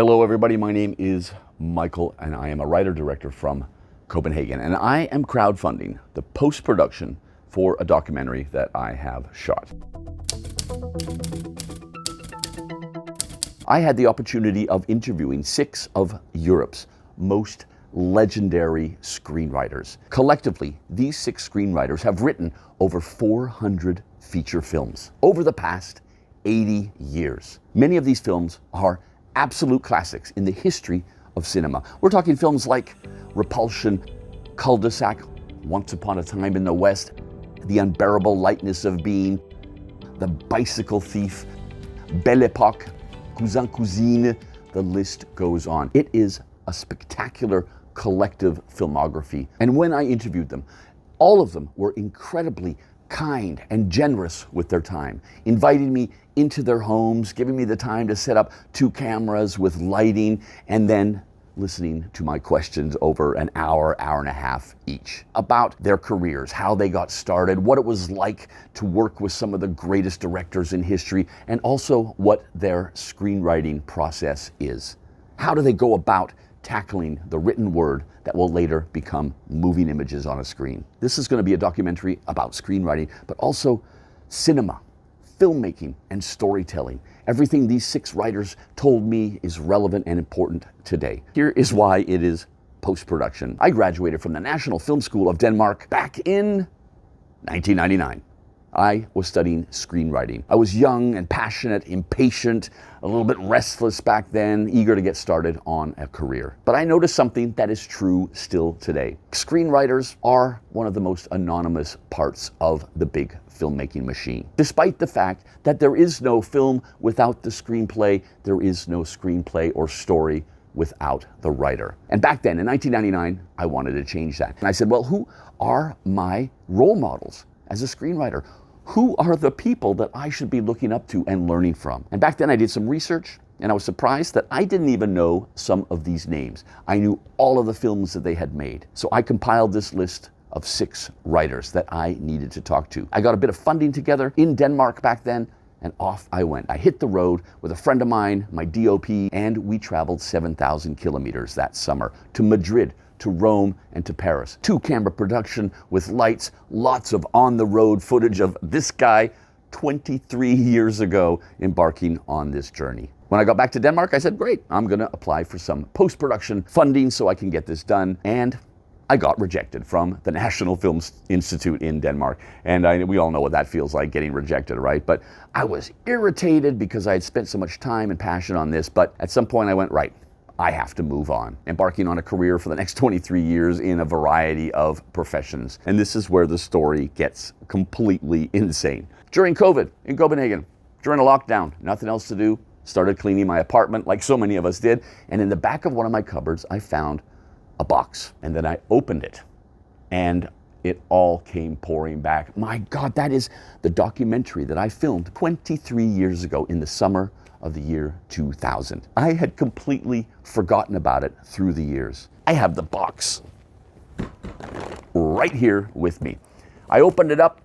Hello everybody, my name is Michael and I am a writer-director from Copenhagen, and I am crowdfunding the post-production for a documentary that I have shot. I had the opportunity of interviewing 6 of Europe's most legendary screenwriters. Collectively, these 6 screenwriters have written over 400 feature films over the past 80 years. Many of these films are absolute classics in the history of cinema. We're talking films like Repulsion, Cul-de-sac, Once Upon a Time in the West, The Unbearable Lightness of Being, The Bicycle Thief, Belle Époque, Cousin Cousine, the list goes on. It is a spectacular collective filmography. And when I interviewed them, all of them were incredibly kind and generous with their time, inviting me into their homes, giving me the time to set up 2 cameras with lighting, and then listening to my questions over an hour, hour and a half each about their careers, how they got started, what it was like to work with some of the greatest directors in history, and also what their screenwriting process is. How do they go about tackling the written word that will later become moving images on a screen? This is going to be a documentary about screenwriting, but also cinema, filmmaking, and storytelling. Everything these 6 writers told me is relevant and important today. Here is why it is post-production. I graduated from the National Film School of Denmark back in 1999. I was studying screenwriting. I was young and passionate, impatient, a little bit restless back then, eager to get started on a career. But I noticed something that is true still today. Screenwriters are one of the most anonymous parts of the big filmmaking machine. Despite the fact that there is no film without the screenplay, there is no screenplay or story without the writer. And back then, in 1999, I wanted to change that. And I said, well, who are my role models as a screenwriter? Who are the people that I should be looking up to and learning from? And back then I did some research, and I was surprised that I didn't even know some of these names. I knew all of the films that they had made. So I compiled this list of 6 writers that I needed to talk to. I got a bit of funding together in Denmark back then, and off I went. I hit the road with a friend of mine, my DOP, and we traveled 7,000 kilometers that summer to Madrid, to Rome, and to Paris. 2-camera production with lights, lots of on-the-road footage of this guy 23 years ago embarking on this journey. When I got back to Denmark, I said, great, I'm gonna apply for some post-production funding so I can get this done. And I got rejected from the National Film Institute in Denmark. And we all know what that feels like, getting rejected, right? But I was irritated because I had spent so much time and passion on this. But at some point I went, right, I have to move on, embarking on a career for the next 23 years in a variety of professions. And this is where the story gets completely insane. During COVID in Copenhagen, during a lockdown, nothing else to do, started cleaning my apartment like so many of us did. And in the back of one of my cupboards, I found a box. And then I opened it and it all came pouring back. My God, that is the documentary that I filmed 23 years ago in the summer of the year 2000. I had completely forgotten about it through the years. I have the box right here with me. I opened it up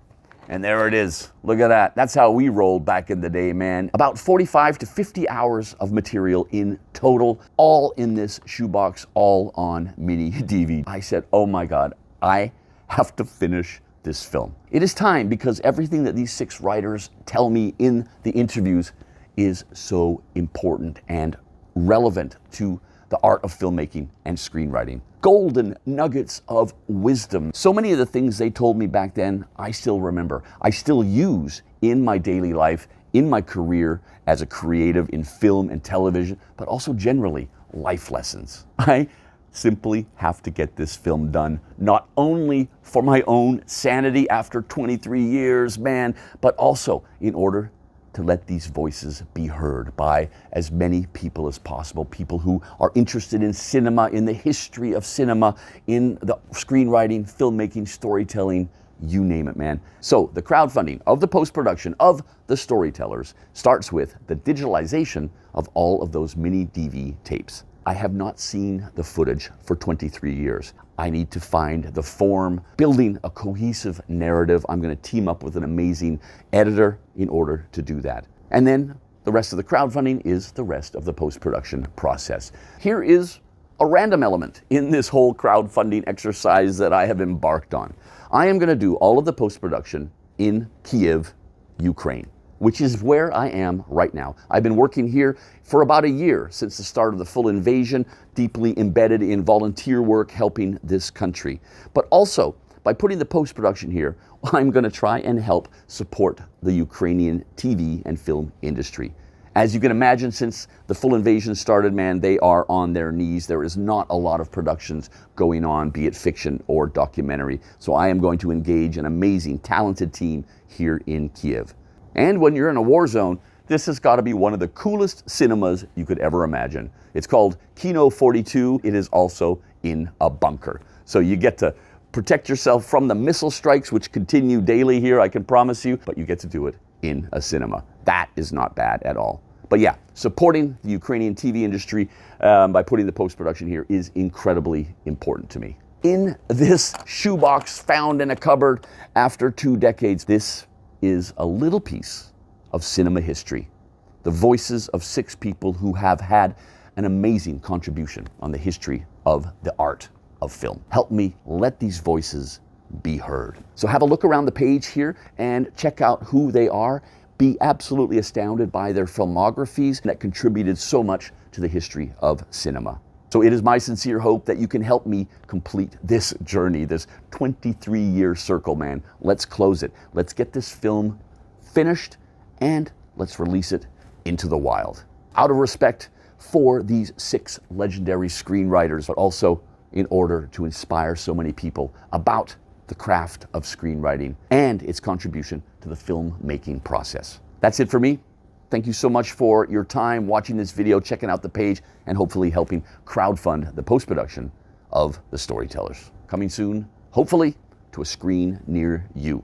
and there it is. Look at that. That's how we rolled back in the day, man. About 45 to 50 hours of material in total, all in this shoebox, all on mini DVD. I said, oh my God, I have to finish this film. It is time, because everything that these 6 writers tell me in the interviews is so important and relevant to the art of filmmaking and screenwriting. Golden nuggets of wisdom. So many of the things they told me back then, I still remember. I still use in my daily life, in my career as a creative in film and television, but also generally life lessons. I simply have to get this film done, not only for my own sanity after 23 years, man, but also in order to let these voices be heard by as many people as possible, people who are interested in cinema, in the history of cinema, in the screenwriting, filmmaking, storytelling, you name it, man. So the crowdfunding of the post-production of the Storytellers starts with the digitalization of all of those mini DV tapes. I have not seen the footage for 23 years. I need to find the form, building a cohesive narrative. I'm going to team up with an amazing editor in order to do that. And then The rest of the crowdfunding is the rest of the post-production process. Here is a random element in this whole crowdfunding exercise that I have embarked on. I am going to do all of the post-production in Kyiv, Ukraine, which is where I am right now. I've been working here for about a year since the start of the full invasion, deeply embedded in volunteer work helping this country. But also, by putting the post-production here, I'm going to try and help support the Ukrainian TV and film industry. As you can imagine, since the full invasion started, man, they are on their knees. There is not a lot of productions going on, be it fiction or documentary. So I am going to engage an amazing, talented team here in Kyiv. And when you're in a war zone, this has got to be one of the coolest cinemas you could ever imagine. It's called Kino 42. It is also in a bunker. So you get to protect yourself from the missile strikes, which continue daily here, I can promise you, but you get to do it in a cinema. That is not bad at all. But yeah, supporting the Ukrainian TV industry by putting the post-production here is incredibly important to me. In this shoebox found in a cupboard after 2 decades, this is a little piece of cinema history. The voices of 6 people who have had an amazing contribution on the history of the art of film. Help me let these voices be heard. So have a look around the page here and check out who they are. Be absolutely astounded by their filmographies that contributed so much to the history of cinema. So it is my sincere hope that you can help me complete this journey, this 23-year circle, man. Let's close it. Let's get this film finished and let's release it into the wild. Out of respect for these 6 legendary screenwriters, but also in order to inspire so many people about the craft of screenwriting and its contribution to the filmmaking process. That's it for me. Thank you so much for your time watching this video, checking out the page, and hopefully helping crowdfund the post-production of The Storytellers. Coming soon, hopefully, to a screen near you.